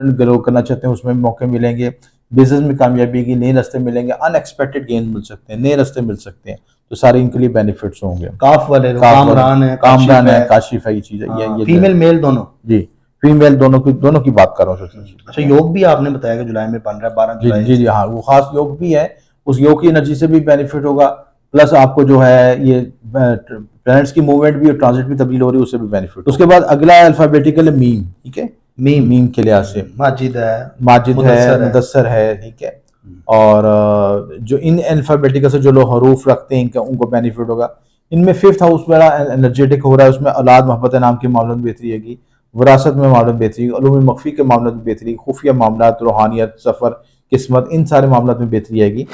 Grow करना चाहते हैं उसमें मौके मिलेंगे, बिजनेस में कामयाबी की नए रास्ते मिलेंगे, अनएक्सपेक्टेड गेन मिल सकते हैं, नए रास्ते मिल सकते हैं, तो सारे इनके लिए बेनिफिट्स होंगे। काफ वाले लोग, काफ वाले कामरान है, कामरान काशिफ है, है, काशिफ है, ये चीज है, ये फीमेल मेल दोनों। जी फीमेल दोनों की बात कर रहा हूँ। अच्छा, योग भी आपने बताया कि जुलाई में बन रहा है, 12 जी जुलाई जी जी से। हाँ, वो खास योग भी है, उस योग की एनर्जी से भी बेनिफिट होगा, प्लस आपको जो है ये प्लैनेट्स की मूवमेंट भी और ट्रांजिट भी तब्दील हो रही है, उससे भी बेनिफिट। उसके बाद अगला अल्फाबेटिकल है मीम, ठीक है, मीम के लिहाज से माजिद है, माजिद है, मुदस्सर है। मुदस्सर है, ठीक है। और जो इन अल्फाबेटिकल से जो लोग हरूफ रखते हैं इनका उनको बेनिफिट होगा। इनमें फिफ्थ हाउस बड़ा एनर्जेटिक हो रहा है, उसमें औलाद मोहब्बत नाम के मामलों में बेहतरी आएगी, विरासत में मामलों में बेहतरी, उलूम मख्फी के मामलों में बेहतरी, खुफिया मामला, रूहानियत, सफ़र, किस्मत, इन सारे मामलों में बेहतरी आएगी।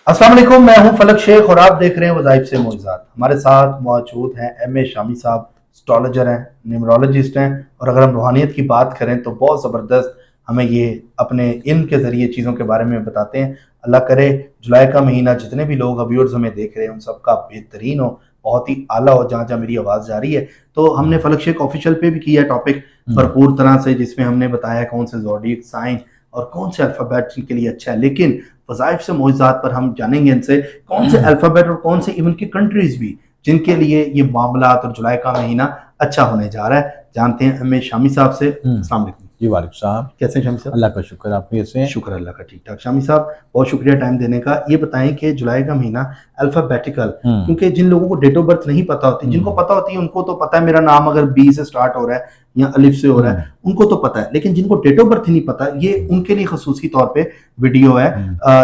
अस्सलाम वालेकुम, मैं हूं फलक शेख और आप देख रहे हैं वज़ाइफ से मौजूदात। हमारे साथ मौजूद हैं एम ए शामी साहब, एस्ट्रोलॉजर हैं, न्यूमरोलॉजिस्ट हैं, और अगर हम रूहानियत की बात करें तो बहुत ज़बरदस्त हमें ये अपने इल्म के ज़रिए चीज़ों के बारे में बताते हैं। अल्लाह करे जुलाई का महीना जितने भी लोग व्यूअर्स हमें देख रहे हैं उन सबका बेहतरीन हो, बहुत ही आला हो, जहाँ जहाँ मेरी आवाज़ जा रही है। तो हमने फलक शेख ऑफिशियल पे भी किया टॉपिक भरपूर तरह से, जिसमें हमने बताया कौन से ज़ोडिएक साइन और कौन से अल्फ़ाबेट के लिए अच्छा है। लेकिन वज़ाइफ से मौजूदात पर हम जानेंगे इनसे कौन से अल्फ़ाबेट और कौन से इवन की कंट्रीज भी जिनके लिए ये मामला और जुलाई का महीना अच्छा होने जा रहा है। जानते हैं एम ए शामी साहब से। अस्सलाम वालेकुम जी वालेकुम सलाम, कैसे हैं शामी साहब? अल्लाह का शुक्र, आप कैसे हैं? शुक्र अल्लाह का, ठीक ठाक। शामी साहब, बहुत शुक्रिया टाइम देने का। ये बताएं कि जुलाई का महीना अल्फ़ाबेटिकल, क्योंकि जिन लोगों को डेट ऑफ बर्थ नहीं पता होती, जिनको पता होती है उनको तो पता है मेरा नाम अगर बी से स्टार्ट हो रहा है या अलिफ से हो रहा है उनको तो पता है, लेकिन जिनको डेट ऑफ बर्थ नहीं पता ये उनके लिए खसूसी तौर पे वीडियो है।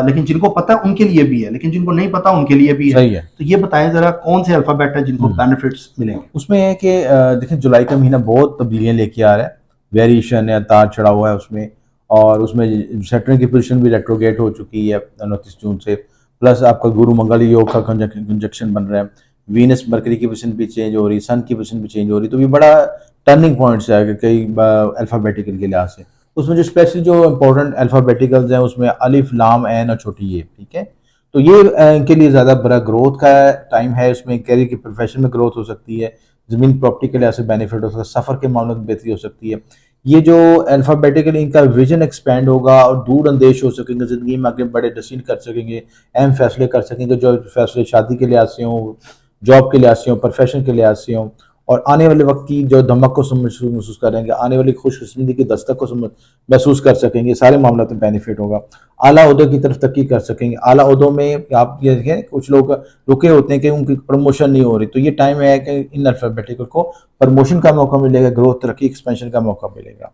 लेकिन जिनको पता है उनके लिए भी है, लेकिन जिनको नहीं पता उनके लिए भी है। तो ये बताएं जरा कौन से अल्फ़ाबेट है जिनको बेनिफिट्स मिलेंगे? उसमें है कि देखिए जुलाई का महीना बहुत तब्दीलियां लेके आ रहा है, वेरिएशन है, तार चढ़ा हुआ है उसमें, और उसमें सैटर्न की पोजीशन भी रेट्रोगेट हो चुकी है 29 जून से, प्लस आपका गुरु मंगल योग का कंजक्शन बन रहा है, वीनस मरकरी की पोजीशन भी चेंज हो रही है, सन की पोजीशन भी चेंज हो रही है, तो ये बड़ा टर्निंग पॉइंट्स है कई अल्फ़ाबेटिकल के लिहाज से। उसमें जो स्पेशली जो इंपॉर्टेंट अल्फ़ाबेटिकल्स हैं उसमें अलिफ, लाम, ऐन और छोटी ए, ठीक है। तो ये इनके लिए ज़्यादा बड़ा ग्रोथ का टाइम है, उसमें कैरियर की प्रोफेशन में ग्रोथ हो सकती है, ज़मीन प्रॉपर्टी के लिए ऐसे बेनिफिट हो सकता है, सफ़र के मामलों में बेहतरी हो सकती है। ये जो अल्फ़ाबेटिकली इनका विजन एक्सपेंड होगा और दूर अंदेश हो सकेंगे, ज़िंदगी में आगे बड़े डिसीजन कर सकेंगे, अहम फैसले कर सकेंगे, जो फैसले शादी के लिहाज से हों, जॉब के लिहाज से हों, प्रोफेशन के लिहाज से हों, और आने वाले वक्त की जो धमक को महसूस करेंगे, आने वाली खुशकिस्मती की दस्तक को महसूस कर सकेंगे, सारे मामलों में बेनिफिट होगा। आला ओहदे की तरफ तरक्की कर सकेंगे। आला ओहदों में आप ये देखें कुछ लोग रुके होते हैं कि उनकी प्रमोशन नहीं हो रही, तो ये टाइम है कि इन अल्फ़ाबेटिकल को प्रमोशन का मौका मिलेगा, ग्रोथ, तरक्की, एक्सपेंशन का मौका मिलेगा।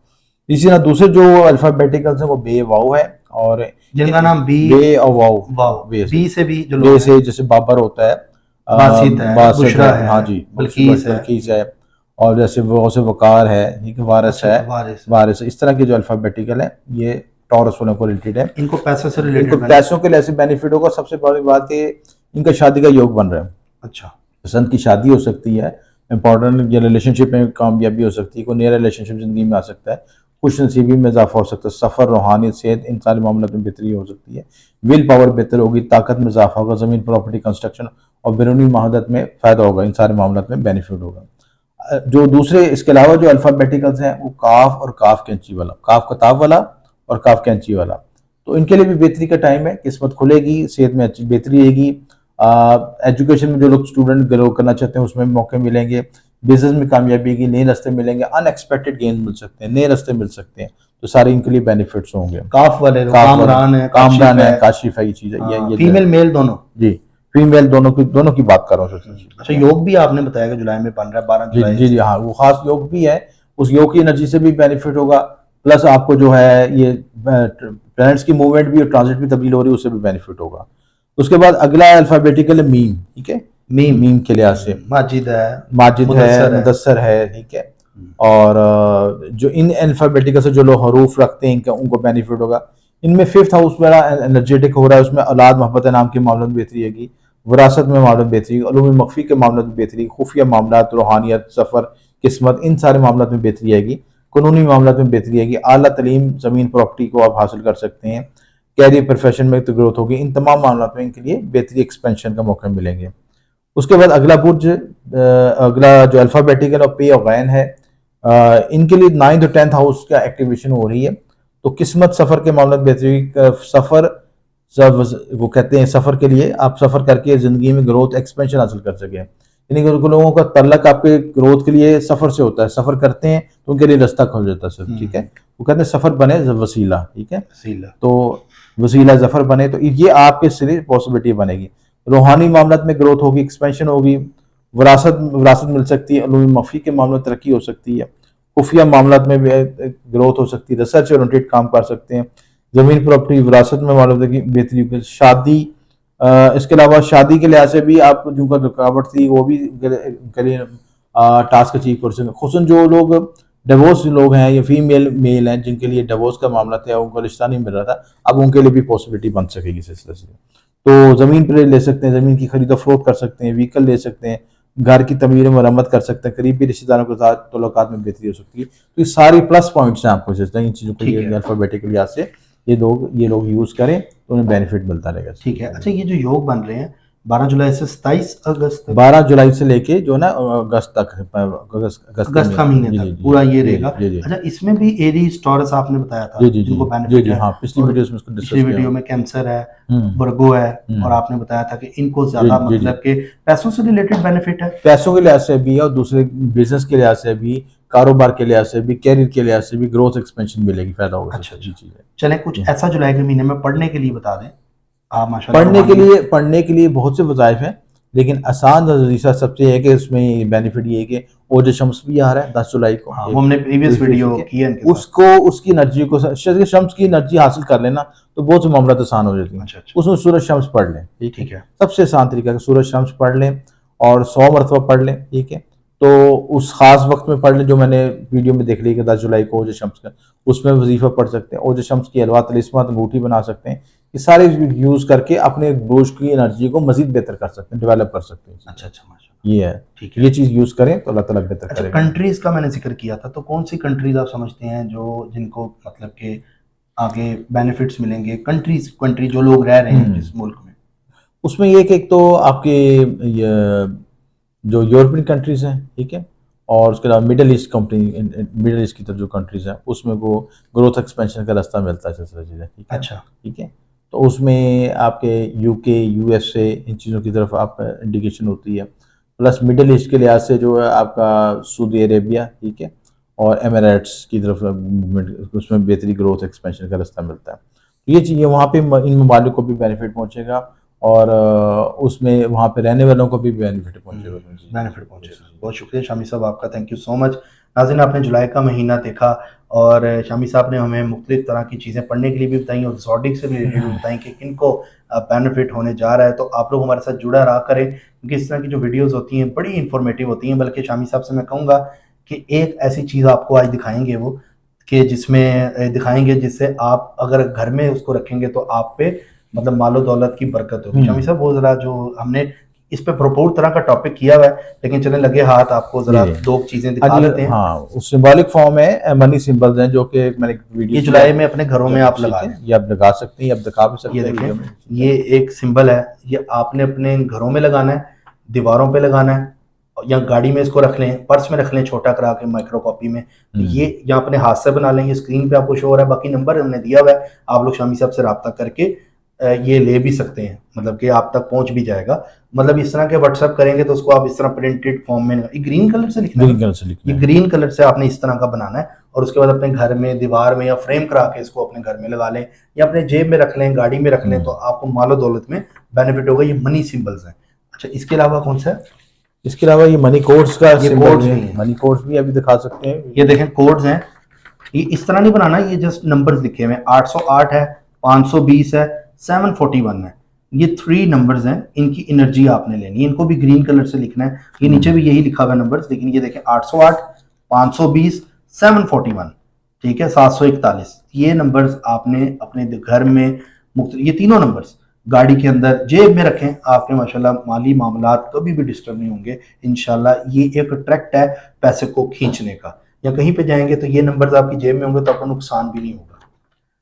इसी तरह दूसरे जो अल्फ़ाबेटिकल्स हैं वो बे, वाओ है, और जिनका नाम बी, बे और वाओ, वाओ, बी से भी जो बे लोग से जैसे बाबर होता है, बासित है, बासित बुशरा है, है, हाँ जी, बल्कीस है, बल्कीस है, और जैसे वो से वकार है, ठीक है, वारिस अच्छा, है, वारिस, इस तरह के जो अल्फ़ाबेटिकल है ये टॉरस वालों को रिलेटेड है। इनको पैसों से इनको रिलेटेड पैसों के लिए ऐसे बेनिफिट होगा। सबसे बड़ी बात है इनका शादी का योग बन रहा है, अच्छा, पसंद की शादी हो सकती है, इंपॉर्टेंट या रिलेशनशिप में कामयाबी हो सकती है, कोई नया रिलेशनशिप जिंदगी में आ सकता है, खुश नसीबी में इजाफा हो सकता है, सफ़र, रूहानियत, सेहत, इन सारे मामलों में बेहतरी हो सकती है, विल पावर बेहतर होगी, ताकत में इजाफा होगा, ज़मीन प्रॉपर्टी कंस्ट्रक्शन और बैरूनी महादत में फ़ायदा होगा, इन सारे मामलों में बेनिफिट होगा। जो दूसरे इसके अलावा जो अल्फ़ाबेटिकल्स हैं वो काफ और काफ कैंची वाला, काफ कताब वाला और काफ कैंची वाला, तो इनके लिए भी बेहतरी का टाइम है, किस्मत खुलेगी, सेहत में अच्छी बेहतरी आएगी, एजुकेशन में जो लोग स्टूडेंट ग्रो करना चाहते हैं उसमें मौके मिलेंगे, बिजनेस में कामयाबी की नए रास्ते मिलेंगे, अनएक्सपेक्टेड गेन मिल सकते हैं, नए रास्ते मिल सकते हैं, तो सारे इनके लिए बेनिफिट्स होंगे। काफ वाले लोग, कामरान है, कामरान है, काशिफ है, ये चीज है, ये फीमेल मेल दोनों। जी फीमेल दोनों की बात कर रहा हूँ। अच्छा, योग भी आपने बताया कि जुलाई में बन रहा है, 12 जुलाई जी जी हाँ, वो खास योग भी है, उस योग की एनर्जी से भी बेनिफिट होगा, प्लस आपको जो है ये प्लैनेट्स की मूवमेंट भी और ट्रांजिट भी तब्दील हो रही है, उससे भी बेनिफिट होगा। उसके बाद अगला अल्फ़ाबेटिकल है मीम, ठीक है, मीम के लिहाज से माजिद है, माजिद है, मुदस्सर है, ठीक है। और जो इन अल्फ़ाबेटिकल से जो लोग हरूफ रखते हैं इनका उनको बेनिफिट होगा। इनमें फिफ्थ हाउस बड़ा एनर्जेटिक हो रहा है, उसमें औलाद मोहब्बत नाम के मामलों में बेहतरी आएगी, विरासत में मामलों में बेहतरी, उलूम मख्फी के मामलों में बेहतरी, खुफिया मामला, रूहानियत, सफ़र, किस्मत, इन सारे मामलों में बेहतरी आएगी, कानूनी मामलों में बेहतरी आएगी, आला तलीम, ज़मीन प्रॉपर्टी को आप हासिल कर सकते हैं, कैरियर प्रोफेशन में तो ग्रोथ होगी, इन तमाम मामलों में इनके लिए बेहतरी एक्सपेंशन का मौका मिलेंगे। उसके बाद अगला बुर्ज, अगला जो अल्फ़ाबेटिकल और पे और गैन है, इनके लिए 9th और 10th हाउस का एक्टिवेशन हो रही है, तो किस्मत सफ़र के मामले में बेहतरी सफ़र सब वो कहते हैं सफ़र के लिए आप सफ़र करके ज़िंदगी में ग्रोथ एक्सपेंशन हासिल कर सकें। यानी कि उन लोगों का तल्लक आपके ग्रोथ के लिए सफ़र से होता है, सफ़र करते हैं तो उनके लिए रास्ता खुल जाता है सब, ठीक है। वो कहते हैं सफ़र बने वसीला, ठीक है। वसीला। तो वसीला ज़फ़र बने तो ये आपके लिए पॉसिबिलिटी बनेगी। रूहानी मामलात में ग्रोथ होगी, एक्सपेंशन होगी, विरासत विरासत मिल सकती है, उलूम मफ़ी के मामले में तरक्की हो सकती है, खुफिया मामलात में भी ग्रोथ हो सकती है, रिसर्च ओरिएंटेड काम कर सकते हैं, ज़मीन प्रॉपर्टी विरासत में मालूम की बेहतरी होगी, शादी इसके अलावा शादी के लिहाज से भी आप जो रुकावट थी वो भी करिए टास्क अचीव कर सकते, खुसूसन जो लोग डिवोर्स लोग हैं या फीमेल मेल हैं जिनके लिए डिवोर्स का मामला था, उनको रिश्ता नहीं मिल रहा था, अब उनके लिए भी पॉसिबिलिटी बन सकेगी इस सिलसिले से। तो ज़मीन पर ले सकते हैं, ज़मीन की खरीद फरोख्त कर सकते हैं, व्हीकल ले सकते हैं, घर की तमीर मरम्मत कर सकते हैं, करीबी रिश्तेदारों के साथ तल्लुकात में बेहतरी हो सकती है। तो ये सारी प्लस पॉइंट्स हैं आपको इन चीज़ों को ठीक ये है। अल्फ़ाबेटिक लिहाज से ये लोग यूज़ करें तो उन्हें बेनिफिट मिलता रहेगा। ठीक है। अच्छा, ये जो योग बन रहे हैं 12 जुलाई से 27 अगस्त तक, 12 जुलाई से लेके जो है ना अगस्त तक है, अगस्त अगस्त का महीने जी, तक जी, जी, पूरा ये जी, रहेगा। जी, जी, अच्छा, इसमें भी एरीज टॉरस आपने बताया था जी, जी, जी, जिनको जी, बेनिफिट जी, है, हाँ, पिछली और वीडियोस में इसको पिछली डिस्कस किया वीडियो हुआ। में कैंसर है, हुँ, वर्गो है, और हुँ, आपने बताया था कि इनको जी, ज्यादा जी, जी। मतलब के पैसों से रिलेटेड बेनिफिट है। पैसों के लिहाज से भी और दूसरे बिज़नेस के लिहाज से भी, कारोबार के लिहाज से भी, करियर के लिहाज से भी ग्रोथ एक्सपेंशन मिलेगी, फ़ायदा होगा अच्छा सबसे ये अच्छा, चीज़ है। चलें कुछ जी। ऐसा जुलाई के महीने में पढ़ने के लिए बता दें। आप माशाल्लाह रूहानियत। पढ़ने के लिए बहुत से वज़ाइफ हैं, लेकिन आसान तरीक़ा सबसे ये है कि उसमें बेनिफिट ये है कि ओज शम्स भी आ रहा है 10 जुलाई को, हाँ, वो एक हमने प्रीवियस वीडियो ठीक है। की है इनके साथ। उसको उसकी एनर्जी को शज़ शम्स की एनर्जी हासिल कर लेना तो बहुत से मामलात आसान हो जाती हैं। अच्छा अच्छा, उसमें सूरज शम्स पढ़ लें, ठीक है। ठीक है। सबसे आसान तरीका है सूरज शम्स पढ़ लें और 100 मरतबा पढ़ लें, ठीक है। तो उस ख़ास वक़्त में पढ़ लें जो मैंने वीडियो में देख ली कि 10 जुलाई को ओज शम्स का, उसमें वज़ीफ़ा पढ़ सकते हैं। ओज शम्स की हलवा तिलिस्मात अंगूठी बना सकते हैं। ये सारे यूज़ करके अपने गोश्त की एनर्जी को मज़ीद बेहतर कर सकते हैं, डेवलप कर सकते हैं चीज़ें। अच्छा अच्छा, माशाल्लाह। ये है, ठीक ये है। चीज़ यूज़ करें तो अल्लाह ताला बेहतर अच्छा, करेगा। कंट्रीज़ का मैंने ज़िक्र किया था, तो कौन-सी कंट्रीज़ आप समझते हैं जो जिनको मतलब कि आगे बेनिफिट्स मिलेंगे? कंट्री जो लोग रह रहे हैं हुँ, जिस मुल्क में? उसमें ये कि एक तो आपके य जो यूरोपियन कंट्रीज़ हैं, ठीक है? और उसके अलावा मिडल ईस्ट की तरफ जो कंट्रीज़ हैं, उसमें वो ग्रोथ एक्सपेंशन का रास्ता मिलता है, सिलसिला चीज़ें, ठीक है? अच्छा, ठीक है? तो उसमें आपके यूके, यूएसए इन चीज़ों की तरफ आप इंडिकेशन होती है। प्लस मिडल ईस्ट के लिहाज से जो है आपका सऊदी अरेबिया, ठीक है? और एमिरेट्स की तरफ मूवमेंट उसमें बेहतरी ग्रोथ एक्सपेंशन का रास्ता मिलता है। तो ये चीज़ें वहाँ पे इन ममालिक को भी बेनिफिट पहुँचेगा और उसमें वहाँ पे रहने वालों को भी बेनिफिट पहुँचेगा उसमें। जी, बेनिफिट जी, पहुँचेगा। जी। बहुत शुक्रिया शामी साहब आपका, थैंक यू सो मच। नाज़रीन, आपने जुलाई का महीना देखा और शामी साहब ने हमें मुख्तलिफ़ तरह की चीज़ें पढ़ने के लिए भी बताई और ज़ोडिक से रिलेटेड भी बताई कि किनको बेनिफिट होने जा रहा है। तो आप लोग हमारे साथ जुड़ा रहा करें क्योंकि इस तरह की जो वीडियोज़ होती हैं बड़ी इन्फॉर्मेटिव होती हैं। बल्कि शामी साहब से मैं कहूँगा कि एक ऐसी चीज़ आपको आज दिखाएँगे वो, कि जिसमें दिखाएँगे जिससे आप अगर घर में उसको रखेंगे तो आप पे मतलब मालो दौलत की बरकत होगी। शामी हुँ, साहब, वो ज़रा जो हमने इस पे भरपूर तरह का टॉपिक किया हुआ है, लेकिन चलें लगे हाथ आपको जी, ज़रा जी। 2 चीज़ें हाँ दिखा जी, लेते हैं। हाँ, वो सिंबॉलिक फॉर्म है मनी सिंबल्स हैं जो कि मैंने एक वीडियो ये किया जुलाई में अपने घरों में आप ठीक लगा है, लें। ये आप लगा सकते हैं, ये आप दिखा भी ये सकते हैं देखें, वीडियो में, ठीक है। ये एक सिंबल है, ये आपने अपने घरों में लगाना है, दीवारों पे लगाना है, या गाड़ी में इसको रख लें, पर्स में रख लें छोटा करा के माइक्रो कॉपी में। तो ये हुँ, या अपने हाथ से बना लें, ये स्क्रीन पे आपको शो हो रहा है, बाकी नंबर हमने दिया हुआ है, आप लोग शामी साहब से रब्ता करके ये ले भी सकते हैं, मतलब कि आप तक पहुँच भी जाएगा। मतलब इस तरह के व्हाट्सएप करेंगे तो उसको आप इस तरह प्रिंटेड फॉर्म में, ये ग्रीन कलर से लिखना है ग्रीन ना? कलर से लिखना ये है। ग्रीन कलर से आपने इस तरह का बनाना है और उसके बाद अपने घर में, दीवार में या फ्रेम करा के इसको अपने घर में लगा लें या अपने जेब में रख लें, गाड़ी में रख लें, तो हुँ। आपको मालो दौलत में बेनिफिट होगा। ये मनी सिंबल्स हैं। अच्छा, इसके अलावा कौन सा है? इसके अलावा ये मनी कोड्स का ये सिंबल कोड्स भी है, भी हैं। मनी कोड्स भी अभी दिखा सकते हैं ये वीडियो में। देखें, कोड्स हैं। ये इस तरह नहीं बनाना, ये जस्ट नंबर्स लिखे हुए हैं। 808 है, 520 है, 741 है। ये 3 नंबर्स हैं, इनकी एनर्जी आपने लेनी है, इनको भी ग्रीन कलर से लिखना है। ये नीचे हुँ, भी यही लिखा हुआ है नंबर्स, लेकिन ये देखें 808, 520, 741, ठीक है, 741। ये नंबर्स आपने अपने घर में ये तीनों नंबर्स गाड़ी के अंदर जेब में रखें, आपके माशाल्लाह माली मामलात कभी भी डिस्टर्ब नहीं होंगे इंशाल्लाह। ये एक ट्रैक्ट है पैसे को खींचने का, या कहीं पे जाएंगे तो ये नंबर्स आपकी जेब में होंगे तो आपको नुकसान भी नहीं होगा।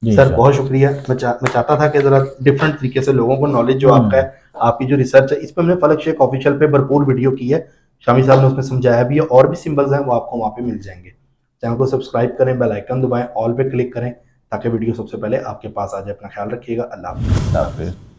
जी सर, बहुत इंशाल्लाह। शुक्रिया। मैं चाहता था कि ज़रा डिफरेंट तरीके से लोगों को नॉलेज जो आपका हुँ, है, आपकी जो रिसर्च है, इस पे हमने फलक शेख ऑफिशियल पे भरपूर वीडियो की है। शामी साहब ने उसमें समझाया भी है, और भी सिंबल्स हैं वो आपको वहाँ पे मिल जाएंगे। चैनल को सब्सक्राइब करें, बेल आइकन दबाएं, ऑल पे क्लिक करें ताकि वीडियो सबसे पहले आपके पास आ जाए। अपना ख्याल रखिएगा। अल्लाह हाफ़िज़। अल्लाह हाफिज़।